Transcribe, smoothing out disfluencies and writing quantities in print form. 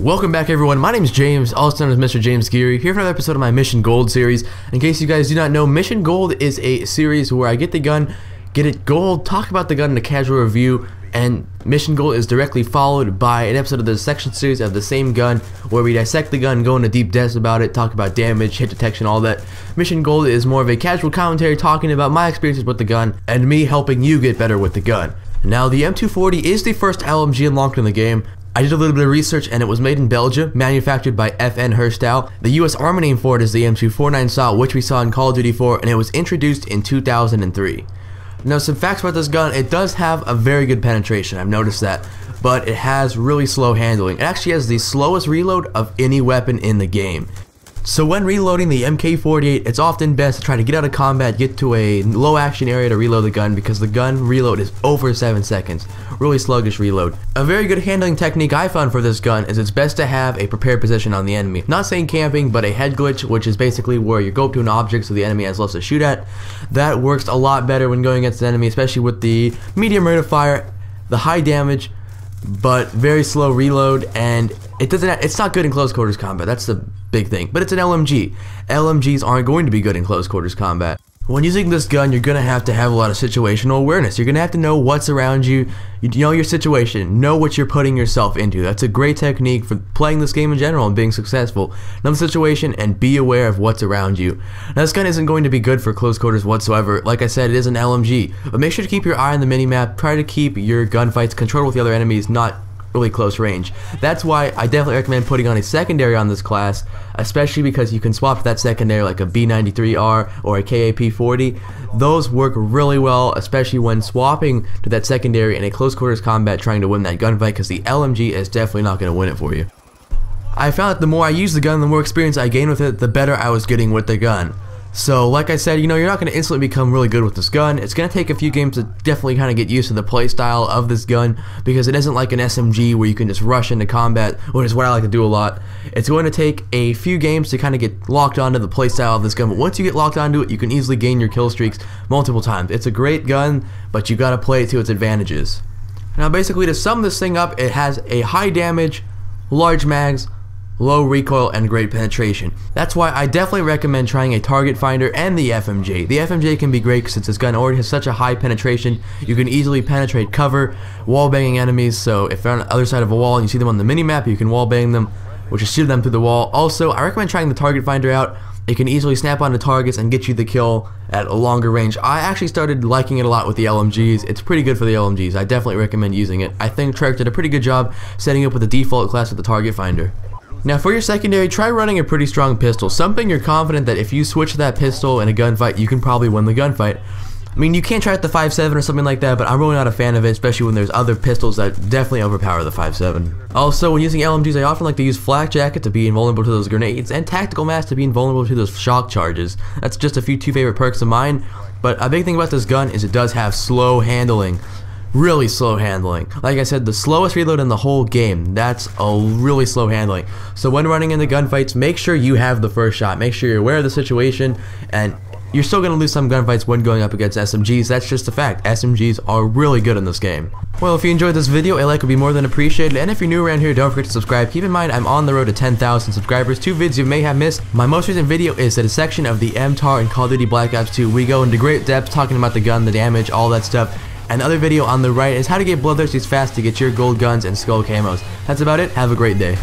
Welcome back everyone, my name is James, also known as MrJamesGeary, here for another episode of my Mission Gold series. In case you guys do not know, Mission Gold is a series where I get the gun, get it gold, talk about the gun in a casual review, and Mission Gold is directly followed by an episode of the Dissection series of the same gun, where we dissect the gun, go into deep depths about it, talk about damage, hit detection, all that. Mission Gold is more of a casual commentary talking about my experiences with the gun, and me helping you get better with the gun. Now, the M240 is the first LMG unlocked in the game. I did a little bit of research and it was made in Belgium, manufactured by FN Herstyle. The US Army name for it is the M249 style, which we saw in Call of Duty 4, and it was introduced in 2003. Now, some facts about this gun: it does have a very good penetration, I've noticed that, but it has really slow handling. It actually has the slowest reload of any weapon in the game. So when reloading the MK48, it's often best to try to get out of combat, get to a low action area to reload the gun, because the gun reload is over 7 seconds. Really sluggish reload. A very good handling technique I found for this gun is it's best to have a prepared position on the enemy. Not saying camping, but a head glitch, which is basically where you go up to an object so the enemy has less to shoot at. That works a lot better when going against an enemy, especially with the medium rate of fire, the high damage, but very slow reload, and it's not good in close quarters combat. That's the big thing. But it's an LMG. LMGs aren't going to be good in close quarters combat. When using this gun, you're gonna have to have a lot of situational awareness. You're gonna have to know what's around you. You know your situation, know what you're putting yourself into. That's a great technique for playing this game in general and being successful. Know the situation and be aware of what's around you. Now, this gun isn't going to be good for close quarters whatsoever. Like I said, it is an LMG, but make sure to keep your eye on the minimap. Try to keep your gunfights controlled with the other enemies, not really close range. That's why I definitely recommend putting on a secondary on this class, especially because you can swap that secondary like a B93R or a KAP40. Those work really well, especially when swapping to that secondary in a close quarters combat trying to win that gunfight, because the LMG is definitely not going to win it for you. I found that the more I used the gun, the more experience I gained with it, the better I was getting with the gun. So like I said, you're not going to instantly become really good with this gun. It's going to take a few games to definitely kind of get used to the play style of this gun, because it isn't like an SMG where you can just rush into combat, which is what I like to do a lot. It's going to take a few games to kind of get locked onto the play style of this gun, but once you get locked onto it, you can easily gain your kill streaks multiple times. It's a great gun, but you got to play it to its advantages. Now basically, to sum this thing up, it has a high damage, large mags, low recoil, and great penetration. That's why I definitely recommend trying a target finder and the FMJ. The FMJ can be great since this gun already has such a high penetration. You can easily penetrate cover, wall banging enemies, so if they're on the other side of a wall and you see them on the minimap, you can wall bang them, which is shoot them through the wall. Also, I recommend trying the target finder out. It can easily snap onto targets and get you the kill at a longer range. I actually started liking it a lot with the LMGs. It's pretty good for the LMGs. I definitely recommend using it. I think Treyarch did a pretty good job setting up with the default class with the target finder. Now for your secondary, try running a pretty strong pistol, something you're confident that if you switch that pistol in a gunfight, you can probably win the gunfight. I mean, you can't try it the 5.7 or something like that, but I'm really not a fan of it, especially when there's other pistols that definitely overpower the 5.7. Also, when using LMGs, I often like to use Flak Jacket to be invulnerable to those grenades, and Tactical Mask to be invulnerable to those shock charges. That's just two favorite perks of mine, but a big thing about this gun is it does have slow handling. Really slow handling. Like I said, the slowest reload in the whole game. That's a really slow handling. So when running into gunfights, make sure you have the first shot. Make sure you're aware of the situation, and you're still going to lose some gunfights when going up against SMGs. That's just a fact. SMGs are really good in this game. Well, if you enjoyed this video, a like would be more than appreciated, and if you're new around here, don't forget to subscribe. Keep in mind, I'm on the road to 10,000 subscribers. 2 vids you may have missed. My most recent video is a dissection of the MTAR in Call of Duty Black Ops 2. We go into great depth talking about the gun, the damage, all that stuff. And the other video on the right is how to get Bloodthirsty's fast to get your gold guns and skull camos. That's about it. Have a great day.